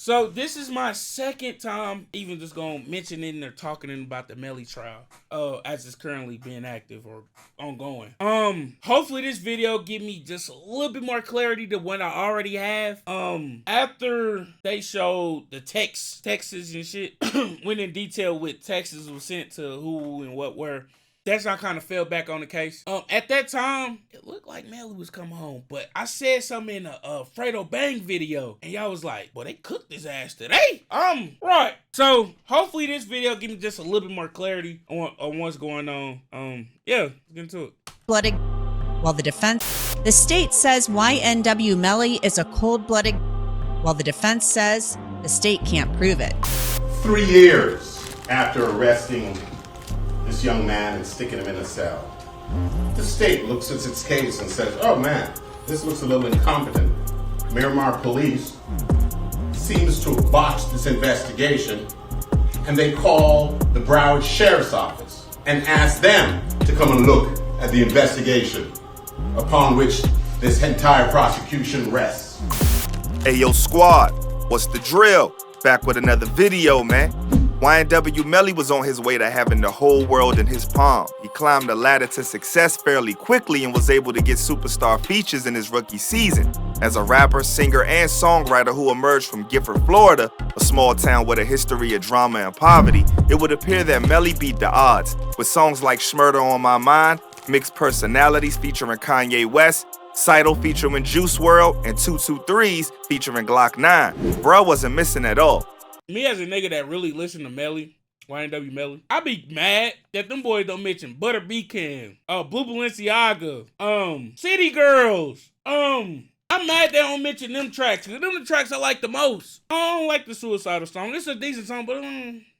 So this is my second time even just gonna mention it or talking about the Melly trial, as it's currently being active or ongoing. Hopefully this video give me just a little bit more clarity than what I already have. After they showed the texts and shit, went in detail with texts was sent to who and what were. That's how I kind of fell back on the case. At that time, it looked like Melly was coming home, but I said something in a Fredo Bang video, and y'all was like, "Boy, they cooked his ass today." Right. So hopefully this video give me just a little bit more clarity on what's going on. Yeah, let's get into it. Blooded. While the state says YNW Melly is a cold-blooded, while the defense says the state can't prove it. 3 years after arresting this young man and sticking him in a cell, the state looks at its case and says, "Oh man, this looks a little incompetent. Miramar police seems to have botched this investigation," and they call the Broward Sheriff's Office and ask them to come and look at the investigation upon which this entire prosecution rests. Hey yo squad, what's the drill? Back with another video, man. YNW Melly was on his way to having the whole world in his palm. He climbed the ladder to success fairly quickly and was able to get superstar features in his rookie season. As a rapper, singer, and songwriter who emerged from Gifford, Florida, a small town with a history of drama and poverty, it would appear that Melly beat the odds. With songs like Schmurder on My Mind, Mixed Personalities featuring Kanye West, Seidel featuring Juice WRLD, and 223s featuring Glock 9. Bruh wasn't missing at all. Me as a nigga that really listen to Melly, YNW Melly, I be mad that them boys don't mention Butter Beacon, Blue Balenciaga, City Girls. I'm mad they don't mention them tracks, because them the tracks I like the most. I don't like the Suicidal song. It's a decent song, but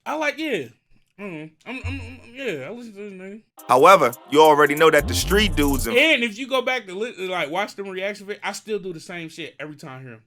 I like, yeah. I listen to this nigga. However, you already know that the street dudes and if you go back to like watch them reaction videos, I still do the same shit every time I hear them.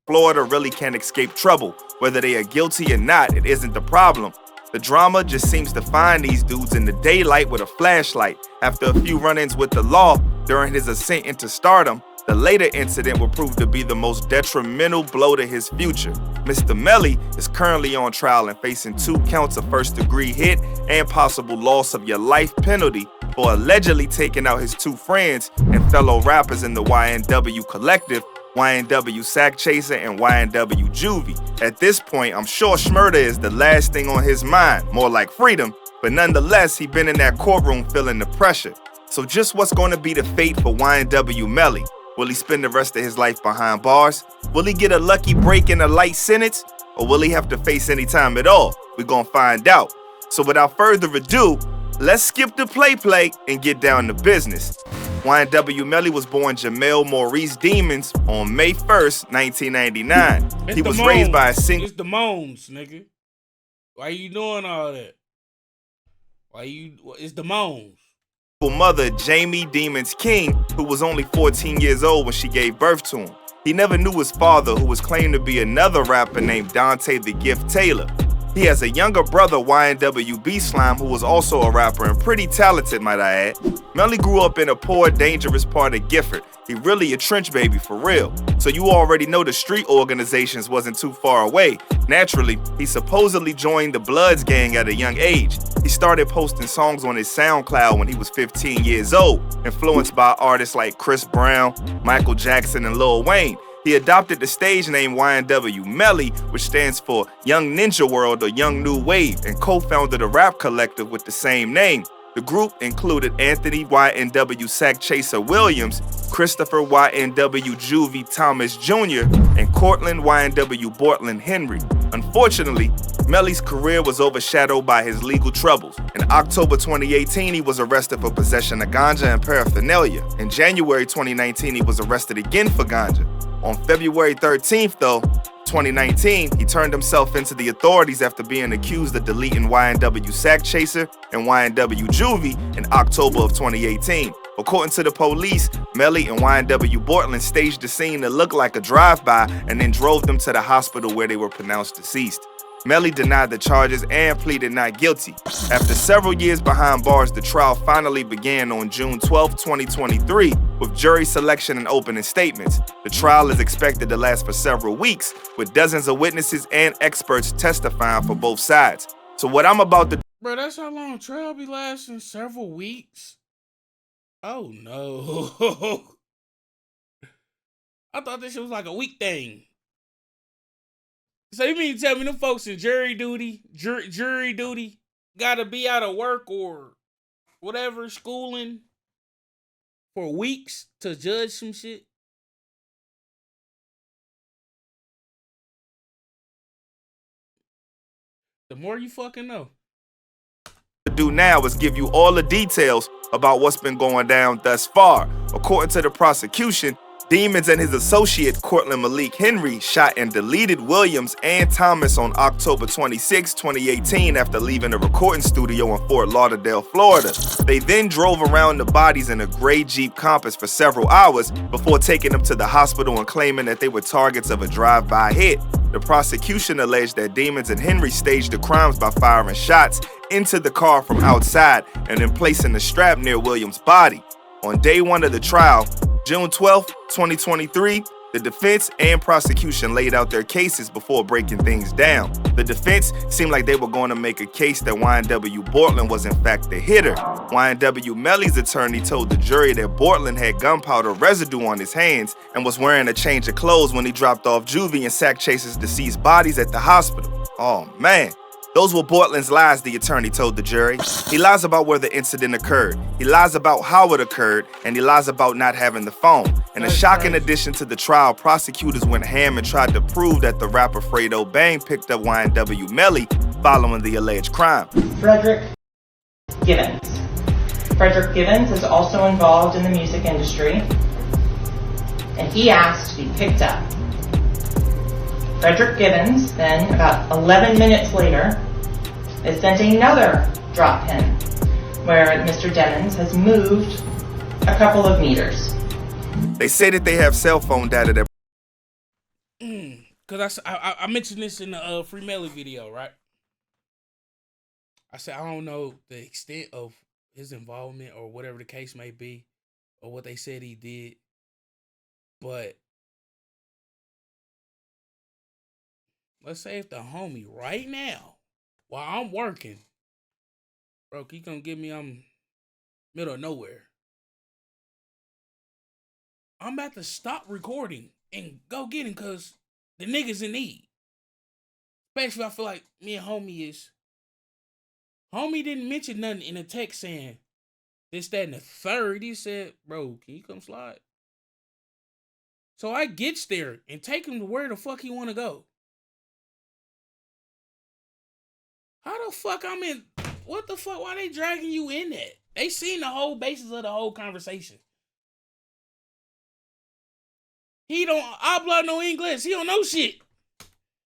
Florida really can't escape trouble. Whether they are guilty or not, it isn't the problem. The drama just seems to find these dudes in the daylight with a flashlight. After a few run-ins with the law during his ascent into stardom, the later incident will prove to be the most detrimental blow to his future. Mr. Melly is currently on trial and facing 2 counts of first-degree hit and possible loss of your life penalty for allegedly taking out his 2 friends and fellow rappers in the YNW collective, YNW Sack Chaser and YNW Juvie. At this point, I'm sure Schmurder is the last thing on his mind, more like freedom, but nonetheless, he been in that courtroom feeling the pressure. So just what's going to be the fate for YNW Melly? Will he spend the rest of his life behind bars? Will he get a lucky break in a light sentence? Or will he have to face any time at all? We're gonna find out. So without further ado, let's skip the play and get down to business. YNW Melly was born Jamel Maurice Demons on May 1st, 1999. He was raised by a single... It's the Moans, nigga. Why you doing all that? It's the Moans. Mother, Jamie Demons King, who was only 14 years old when she gave birth to him. He never knew his father, who was claimed to be another rapper named Dante the Gift Taylor. He has a younger brother, YNW B-Slime, who was also a rapper and pretty talented, might I add. Melly grew up in a poor, dangerous part of Gifford. He really a trench baby for real. So you already know the street organizations wasn't too far away. Naturally, he supposedly joined the Bloods gang at a young age. He started posting songs on his SoundCloud when he was 15 years old, influenced by artists like Chris Brown, Michael Jackson, and Lil Wayne. He adopted the stage name YNW Melly, which stands for Young Ninja World or Young New Wave, and co-founded a rap collective with the same name. The group included Anthony YNW Sack Chaser Williams, Christopher YNW Juvie Thomas Jr., and Cortland YNW Bortland Henry. Unfortunately, Melly's career was overshadowed by his legal troubles. In October 2018, he was arrested for possession of ganja and paraphernalia. In January 2019, he was arrested again for ganja. On February 13th, though, 2019, he turned himself into the authorities after being accused of deleting YNW Sack Chaser and YNW Juvie in October of 2018. According to the police, Melly and YNW Bortland staged the scene that looked like a drive-by and then drove them to the hospital where they were pronounced deceased. Melly denied the charges and pleaded not guilty. After several years behind bars, the trial finally began on June 12, 2023, with jury selection and opening statements. The trial is expected to last for several weeks, with dozens of witnesses and experts testifying for both sides. So what I'm about to... Bro, that's how long trial be lasting? Several weeks? Oh, no. I thought this shit was like a week thing. So you mean to tell me them folks in jury duty, gotta be out of work or whatever, schooling for weeks to judge some shit? The more you fucking know. Do now is give you all the details about what's been going down thus far. According to the prosecution, Demons and his associate, Cortland Malik Henry, shot and deleted Williams and Thomas on October 26, 2018 after leaving a recording studio in Fort Lauderdale, Florida. They then drove around the bodies in a gray Jeep Compass for several hours before taking them to the hospital and claiming that they were targets of a drive-by hit. The prosecution alleged that Demons and Henry staged the crimes by firing shots into the car from outside and then placing the strap near Williams' body. On day one of the trial, June 12, 2023, the defense and prosecution laid out their cases before breaking things down. The defense seemed like they were going to make a case that YNW Bortland was in fact the hitter. YNW Melly's attorney told the jury that Bortland had gunpowder residue on his hands and was wearing a change of clothes when he dropped off Juvie and Sack Chaser's deceased bodies at the hospital. Oh man. Those were Bortland's lies, the attorney told the jury. He lies about where the incident occurred. He lies about how it occurred, and he lies about not having the phone. In a shocking addition to the trial, prosecutors went ham and tried to prove that the rapper Fredo Bang picked up YNW Melly following the alleged crime. Frederick Givens. Frederick Givens is also involved in the music industry, and he asked to be picked up. Frederick Givens, then, about 11 minutes later, is sent another drop pin where Mr. Demons has moved a couple of meters. They say that they have cell phone data that... Because I mentioned this in the Free Melly video, right? I said, I don't know the extent of his involvement or whatever the case may be or what they said he did, but let's say if the homie right now, while I'm working, bro, he gonna give me, I'm middle of nowhere. I'm about to stop recording and go get him because the nigga's in need. Especially I feel like me and homie is. Homie didn't mention nothing in the text saying this, that, and the third. He said, bro, can you come slide? So I gets there and take him to where the fuck he want to go. How the fuck I'm in? What the fuck? Why they dragging you in that? They seen the whole basis of the whole conversation. He don't habla no English. He don't know shit.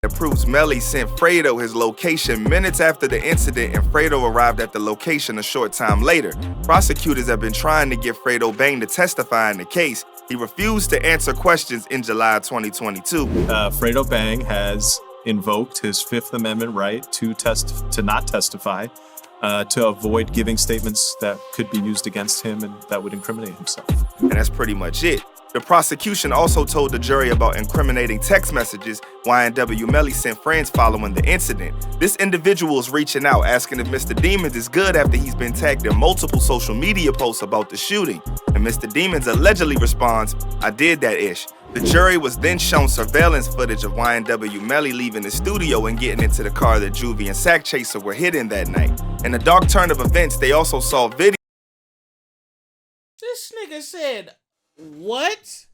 It proves Melly sent Fredo his location minutes after the incident, and Fredo arrived at the location a short time later. Prosecutors have been trying to get Fredo Bang to testify in the case. He refused to answer questions in July 2022. Fredo Bang has invoked his Fifth Amendment right to not testify, to avoid giving statements that could be used against him and that would incriminate himself. And that's pretty much it. The prosecution also told the jury about incriminating text messages YNW Melly sent friends following the incident. This individual is reaching out, asking if Mr. Demons is good after he's been tagged in multiple social media posts about the shooting. And Mr. Demons allegedly responds, I did that ish. The jury was then shown surveillance footage of YNW Melly leaving the studio and getting into the car that Juvie and Sack Chaser were hit in that night. In a dark turn of events, they also saw video. This nigga said, what?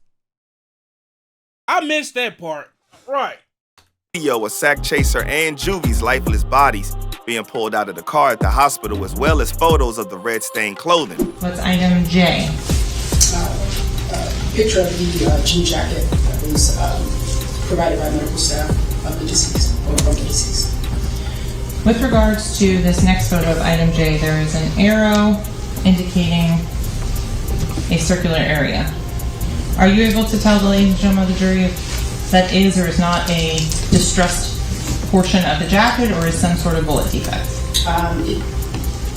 I missed that part. Right. Video of Sack Chaser and Juvie's lifeless bodies being pulled out of the car at the hospital, as well as photos of the red stained clothing. What's item J? Picture of the jean jacket that was provided by medical staff of the deceased, or from the deceased. With regards to this next photo of item J, there is an arrow indicating a circular area. Are you able to tell the ladies and gentlemen of the jury if that is or is not a distressed portion of the jacket or is some sort of bullet defect?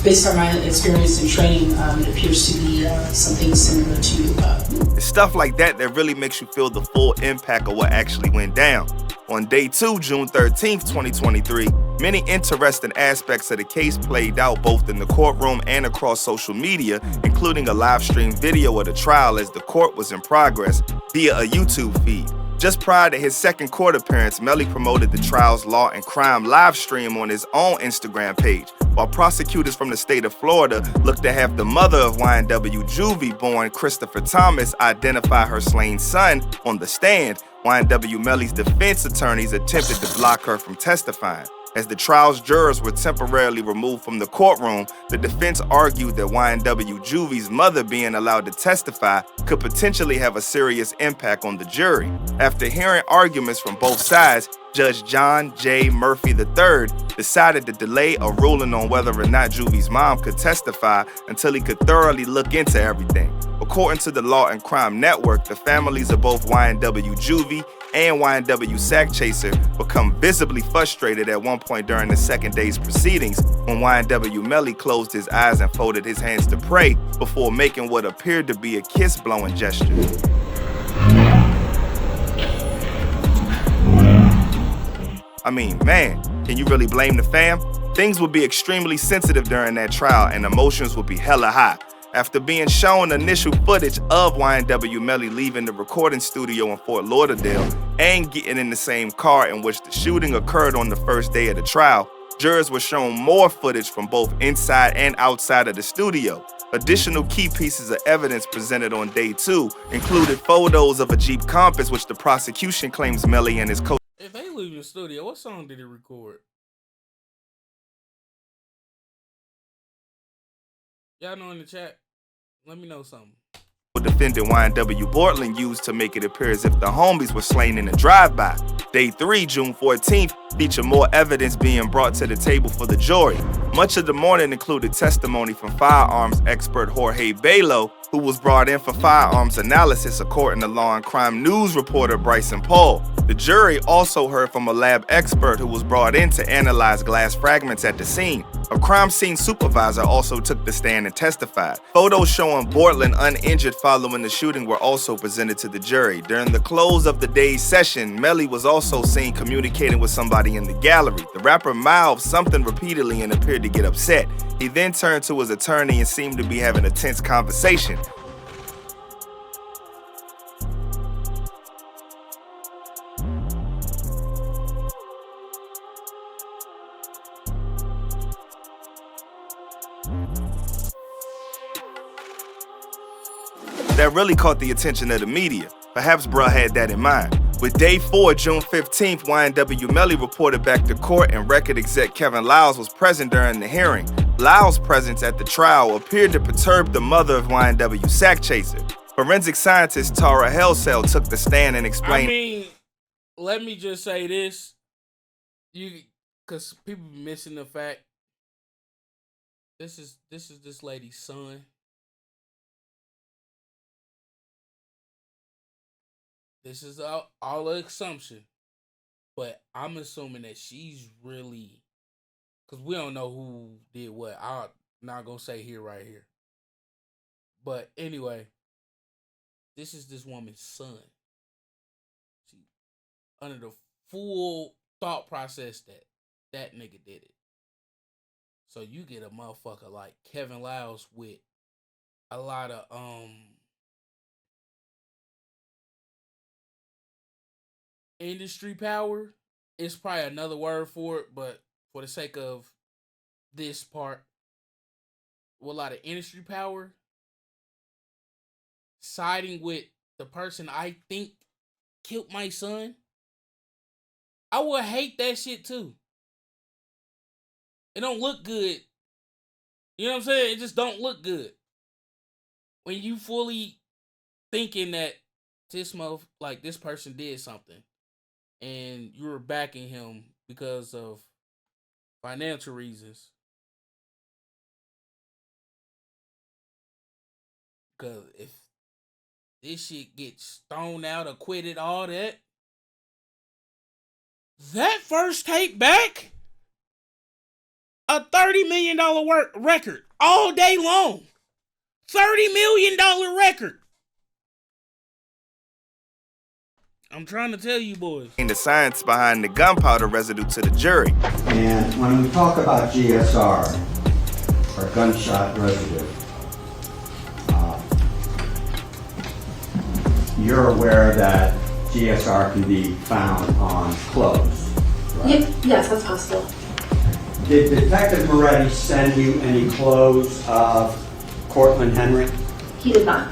Based on my experience and training, it appears to be something similar to... It's stuff like that that really makes you feel the full impact of what actually went down. On day 2, June 13th, 2023, many interesting aspects of the case played out both in the courtroom and across social media, including a live stream video of the trial as the court was in progress via a YouTube feed. Just prior to his second court appearance, Melly promoted the trial's law and crime live stream on his own Instagram page, while prosecutors from the state of Florida looked to have the mother of YNW Juvie-born Christopher Thomas identify her slain son on the stand. YNW Melly's defense attorneys attempted to block her from testifying. As the trial's jurors were temporarily removed from the courtroom, the defense argued that YNW Juvie's mother being allowed to testify could potentially have a serious impact on the jury. After hearing arguments from both sides, Judge John J. Murphy III decided to delay a ruling on whether or not Juvie's mom could testify until he could thoroughly look into everything. According to the Law and Crime Network, the families of both YNW Juvie and YNW Sack Chaser become visibly frustrated at one point during the second day's proceedings when YNW Melly closed his eyes and folded his hands to pray before making what appeared to be a kiss-blowing gesture. I mean, man, can you really blame the fam? Things would be extremely sensitive during that trial and emotions would be hella high. After being shown initial footage of YNW Melly leaving the recording studio in Fort Lauderdale and getting in the same car in which the shooting occurred on the first day of the trial, jurors were shown more footage from both inside and outside of the studio. Additional key pieces of evidence presented on day 2 included photos of a Jeep Compass, which the prosecution claims Melly and his co- If they leave the studio, what song did he record? Y'all know in the chat? Let me know something. defendant YNW Bortland used to make it appear as if the homies were slain in a drive-by. Day 3, June 14th, featured more evidence being brought to the table for the jury. Much of the morning included testimony from firearms expert Jorge Belo, who was brought in for firearms analysis according to Law and Crime News reporter Bryson Paul. The jury also heard from a lab expert who was brought in to analyze glass fragments at the scene. A crime scene supervisor also took the stand and testified. Photos showing Bortland uninjured following the shooting were also presented to the jury. During the close of the day's session, Melly was also seen communicating with somebody in the gallery. The rapper mouthed something repeatedly and appeared to get upset. He then turned to his attorney and seemed to be having a tense conversation. That really caught the attention of the media. Perhaps bruh had that in mind. With day 4, June 15th, YNW Melly reported back to court and record exec Kevin Lyles was present during the hearing. Lyles' presence at the trial appeared to perturb the mother of YNW Sack Chaser. Forensic scientist Tara Helsell took the stand and explained. I mean, let me just say this. Because people be missing the fact. This is this lady's son. This is all an assumption, but I'm assuming that she's really, because we don't know who did what. I'm not going to say right here. But anyway, this is this woman's son. She, under the full thought process that nigga did it. So you get a motherfucker like Kevin Lyles with a lot of, industry power is probably another word for it, but for the sake of this part, with a lot of industry power, siding with the person I think killed my son, I would hate that shit too. It don't look good. You know what I'm saying? It just don't look good. When you fully thinking that this person did something, and you were backing him because of financial reasons. Because if this shit gets thrown out, acquitted, all that first tape back, a $30 million record all day long. $30 million record. I'm trying to tell you boys. The science behind the gunpowder residue to the jury. And when we talk about GSR, or gunshot residue, you're aware that GSR can be found on clothes, right? Yes, that's possible. Did Detective Moretti send you any clothes of Cortland Henry? He did not.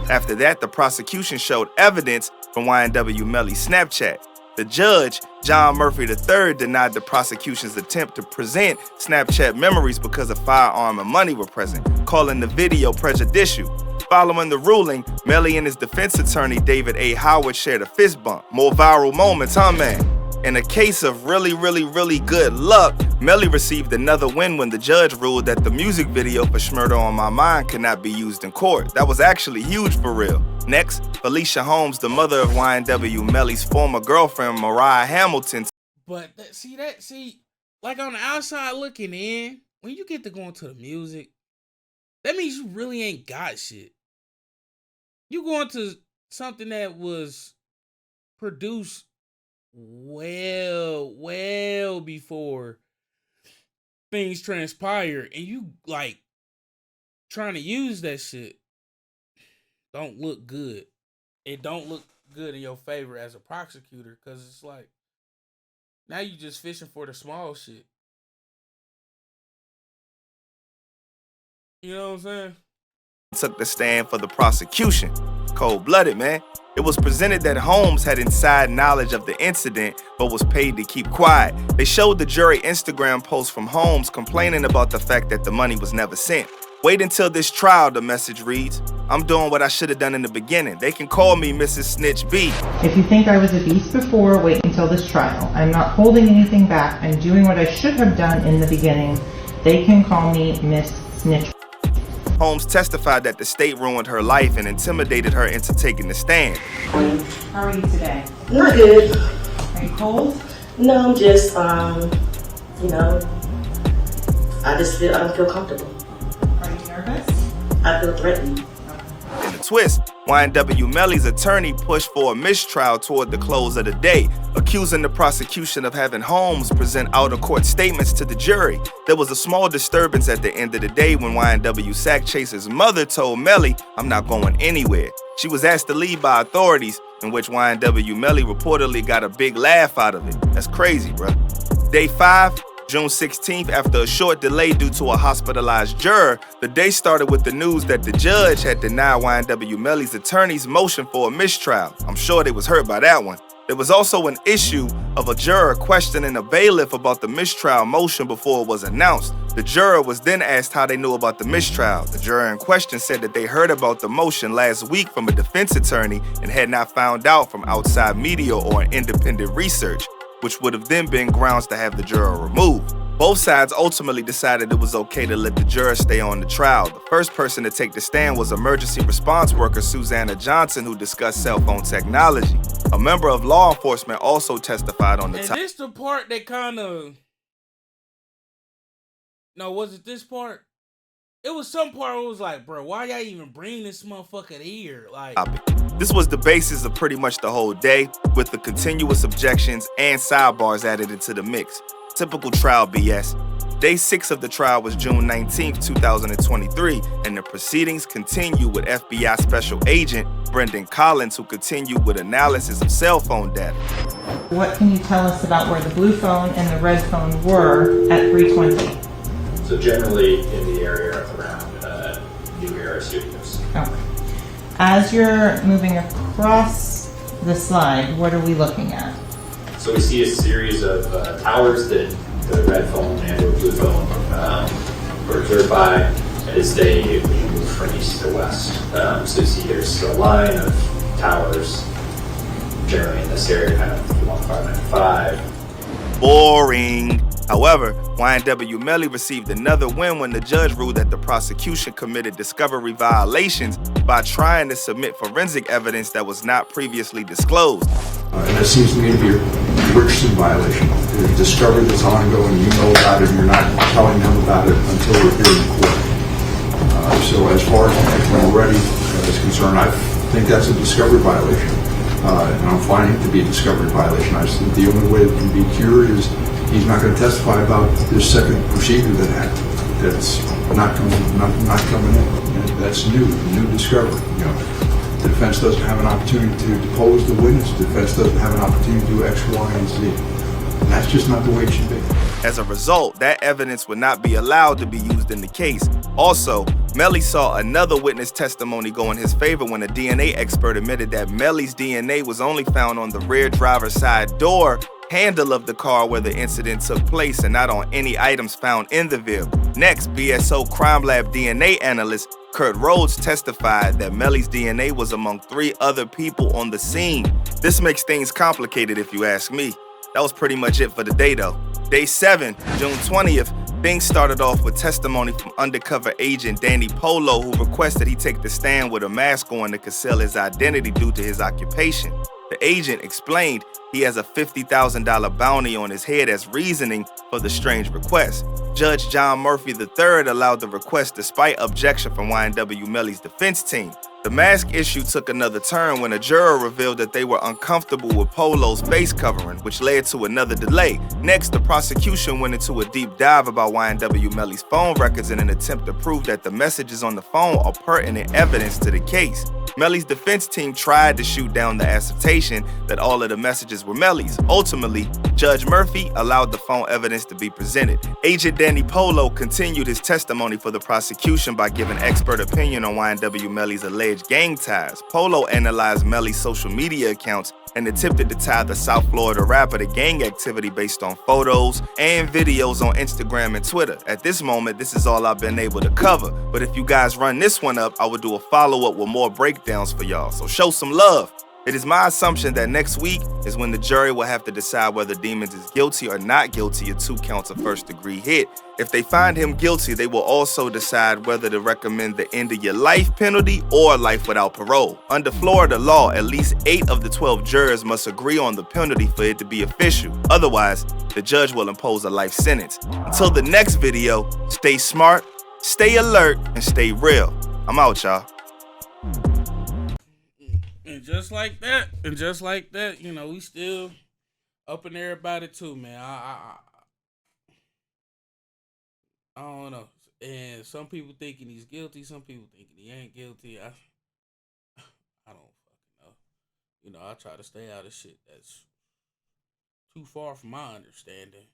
After that, the prosecution showed evidence from YNW Melly's Snapchat. The judge, John Murphy III, denied the prosecution's attempt to present Snapchat memories because a firearm and money were present, calling the video prejudicial. Following the ruling, Melly and his defense attorney, David A. Howard, shared a fist bump. More viral moments, huh, man? In a case of really good luck, Melly received another win when the judge ruled that the music video for Schmurder on My Mind cannot be used in court. That was actually huge for real. Next, Felicia Holmes, the mother of YNW Melly's former girlfriend, Mariah Hamilton. But like on the outside looking in, when you get to going to the music, that means you really ain't got shit. You going to something that was produced well before things transpire, and you like trying to use that shit don't look good. It don't look good in your favor as a prosecutor, because it's like now you just fishing for the small shit. You know what I'm saying? Took the stand for the prosecution. Cold-blooded, man. It was presented that Holmes had inside knowledge of the incident, but was paid to keep quiet. They showed the jury Instagram post from Holmes complaining about the fact that the money was never sent. Wait until this trial, the message reads. I'm doing what I should have done in the beginning. They can call me Mrs. Snitch B. If you think I was a beast before, wait until this trial. I'm not holding anything back. I'm doing what I should have done in the beginning. They can call me Miss Snitch. Holmes testified that the state ruined her life and intimidated her into taking the stand. How are you today? Not good. Are you cold? No, I'm just, I don't feel comfortable. Are you nervous? I feel threatened. In the twist, YNW Melly's attorney pushed for a mistrial toward the close of the day, accusing the prosecution of having Holmes present out-of-court statements to the jury. There was a small disturbance at the end of the day when YNW Sack Chaser's mother told Melly, I'm not going anywhere. She was asked to leave by authorities, in which YNW Melly reportedly got a big laugh out of it. That's crazy, bro. Day 5, June 16th, after a short delay due to a hospitalized juror, the day started with the news that the judge had denied YNW Melly's attorney's motion for a mistrial. I'm sure they was hurt by that one. There was also an issue of a juror questioning a bailiff about the mistrial motion before it was announced. The juror was then asked how they knew about the mistrial. The juror in question said that they heard about the motion last week from a defense attorney and had not found out from outside media or independent research, which would have then been grounds to have the juror removed. Both sides ultimately decided it was okay to let the juror stay on the trial. The first person to take the stand was emergency response worker Susanna Johnson, who discussed cell phone technology. A member of law enforcement also testified on the And this the part that kind of... No, was it this part? It was some part where it was like, bro, why y'all even bring this motherfucker here? Like, this was the basis of pretty much the whole day, with the continuous objections and sidebars added into the mix. Typical trial BS. Day 6 of the trial was June 19th, 2023, and the proceedings continue with FBI Special Agent Brendan Collins, who continued with analysis of cell phone data. What can you tell us about where the blue phone and the red phone were at 3:20? So generally in the area around New Era Studios. Okay. As you're moving across the slide, what are we looking at? So we see a series of towers that the red phone and or blue phone were observed by as they move from east to west. So you see there's a line of towers generally in this area, kind of 1595. Boring. However, YNW Melly received another win when the judge ruled that the prosecution committed discovery violations by trying to submit forensic evidence that was not previously disclosed. And there seems to me to be Richardson violation. There's discovery that's ongoing, you know about it, and you're not telling them about it until we're here in court. So as far as Moretti is concerned, I think that's a discovery violation. And I'm finding it to be a discovery violation. I just think the only way it can be cured is he's not going to testify about this second procedure that's not coming in. And that's new discovery. You know, the defense doesn't have an opportunity to depose the witness. The defense doesn't have an opportunity to do X, Y, and Z. And that's just not the way it should be. As a result, that evidence would not be allowed to be used in the case. Also, Melly saw another witness testimony go in his favor when a DNA expert admitted that Melly's DNA was only found on the rear driver's side door handle of the car where the incident took place and not on any items found in the vehicle. Next, BSO Crime Lab DNA analyst Kurt Rhodes testified that Melly's DNA was among 3 other people on the scene. This makes things complicated if you ask me. That was pretty much it for the day though. Day 7, June 20th, things started off with testimony from undercover agent Danny Polo, who requested he take the stand with a mask on to conceal his identity due to his occupation. The agent explained he has a $50,000 bounty on his head as reasoning for the strange request. Judge John Murphy III allowed the request despite objection from YNW Melly's defense team. The mask issue took another turn when a juror revealed that they were uncomfortable with Polo's face covering, which led to another delay. Next, the prosecution went into a deep dive about YNW Melly's phone records in an attempt to prove that the messages on the phone are pertinent evidence to the case. Melly's defense team tried to shoot down the assertion that all of the messages were Melly's. Ultimately, Judge Murphy allowed the phone evidence to be presented. Agent Danny Polo continued his testimony for the prosecution by giving expert opinion on YNW Melly's alleged gang ties. Polo analyzed Melly's social media accounts and attempted to tie the South Florida rapper to gang activity based on photos and videos on Instagram and Twitter. At this moment, this is all I've been able to cover, but if you guys run this one up, I will do a follow-up with more breakdowns for y'all, so show some love. It is my assumption that next week is when the jury will have to decide whether Demons is guilty or not guilty of 2 counts of first-degree hit. If they find him guilty, they will also decide whether to recommend the end-of-your-life penalty or life without parole. Under Florida law, at least 8 of the 12 jurors must agree on the penalty for it to be official. Otherwise, the judge will impose a life sentence. Until the next video, stay smart, stay alert, and stay real. I'm out, y'all. And just like that, you know, we still up in there about it too, man. I don't know. And some people thinking he's guilty, some people thinking he ain't guilty. I don't fucking know. You know, I try to stay out of shit that's too far from my understanding.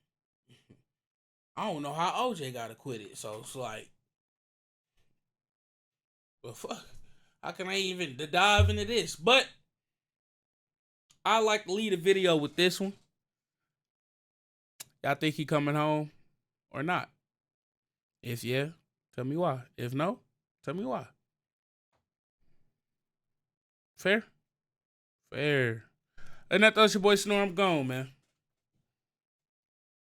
I don't know how OJ got acquitted, so it's like, well, fuck. How can I even dive into this? But I like to lead a video with this one. Y'all think he coming home or not? If yeah, tell me why. If no, tell me why. Fair? Fair. And that's your boy Snore. I'm gone, man.